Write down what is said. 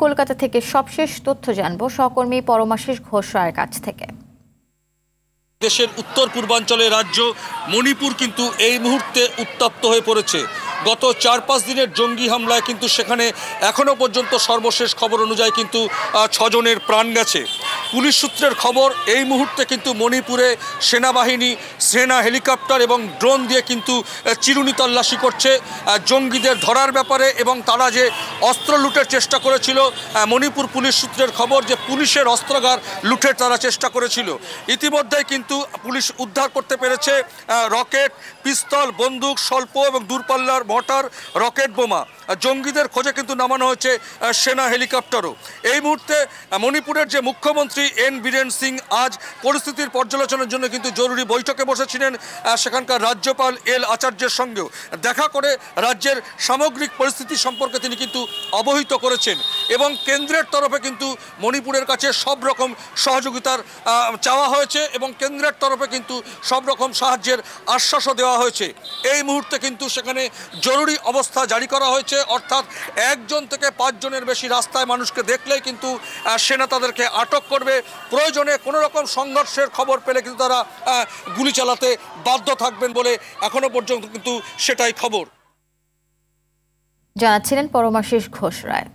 কলকাতা থেকে সবশেষ তথ্য জানবো সহকর্মী পরমাশিস ঘোষ রায়ের কাছ থেকে। দেশের উত্তর পূর্বাঞ্চলের রাজ্য মণিপুর কিন্তু এই মুহূর্তে উত্তপ্ত হয়ে পড়েছে। গত 4-5 দিনের জঙ্গি হামলায় কিন্তু সেখানে এখনও পর্যন্ত সর্বশেষ খবর অনুযায়ী কিন্তু 6 জনের প্রাণ গেছে। পুলিশ সূত্রের খবর এই মুহূর্তে কিন্তু মণিপুরে সেনাবাহিনী সেনা হেলিকপ্টার এবং ড্রোন দিয়ে কিন্তু চিরুনি তল্লাশি করছে জঙ্গিদের ধরার ব্যাপারে, এবং তারা যে অস্ত্র লুটের চেষ্টা করেছিল, মণিপুর পুলিশ সূত্রের খবর যে পুলিশের অস্ত্রাগার লুটের তারা চেষ্টা করেছিল। ইতিমধ্যেই কিন্তু পুলিশ উদ্ধার করতে পেরেছে রকেট, পিস্তল, বন্দুক, স্বল্প এবং দূরপাল্লার মর্টার, রকেট বোমা। জঙ্গিদের খোঁজে কিন্তু নামানো হয়েছে সেনা হেলিকপ্টারও। এই মুহূর্তে মণিপুরের যে মুখ্যমন্ত্রী এন বীরেন সিং আজ পরিস্থিতির পর্যালোচনার জন্য কিন্তু জরুরি বৈঠকে বসেছিলেন সেখানকার রাজ্যপাল এল আচার্যের সঙ্গেও দেখা করে রাজ্যের সামগ্রিক পরিস্থিতি সম্পর্কে তিনি কিন্তু অবহিত করেছেন, এবং কেন্দ্রের তরফে কিন্তু মণিপুরের কাছে সব রকম সহযোগিতার চাওয়া হয়েছে এবং কেন্দ্রের তরফে কিন্তু সব রকম সাহায্যের আশ্বাসও দেওয়া হয়েছে। এই মুহূর্তে কিন্তু সেখানে জরুরি অবস্থা জারি করা হয়েছে, অর্থাৎ 1 জন থেকে 5 জনের বেশি রাস্তায় মানুষকে দেখলেই কিন্তু সেনা তাদেরকে আটক করবে। প্রয়োজনে কোনো রকম সংঘর্ষের খবর পেলে কিন্তু তারা গুলি চালাতে বাধ্য থাকবেন বলে এখনো পর্যন্ত কিন্তু সেটাই খবর। জানাচ্ছিলেন পরমাশিস ঘোষ রায়।